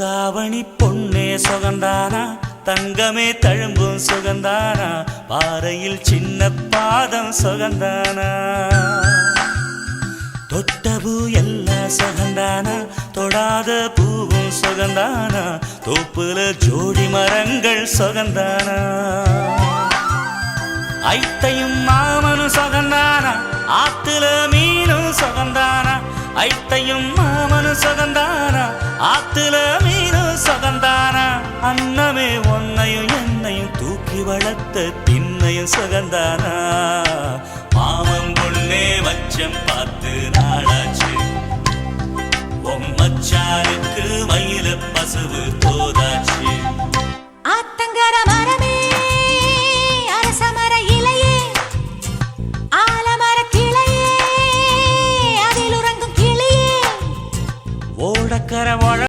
தாவணி பொன்னே சுகந்தானா தங்கமே தழும்பும் சுகந்தானா பாறையில் சின்ன பாதம் சுகந்தானா தொட்டபூ எல்லாம் சுகந்தானா தொடாத பூவும் சுகந்தானா தோப்புல ஜோடி மரங்கள் சுகந்தானா ஐத்தையும் மாமனும் சுகந்தானா ஆத்துல மீனும் சுகந்தானா ஐத்தையும் மாமனும் சுகந்தானா ஆத்துல மீனும் சுகந்தானா அன்னமே ஒன்னையும் என்னையும் தூக்கி வளர்த்த திண்ணையும் சுகந்தானா மாமன் பொண்ணே வச்சம் பார்த்து நாளாச்சு மச்சானுக்கு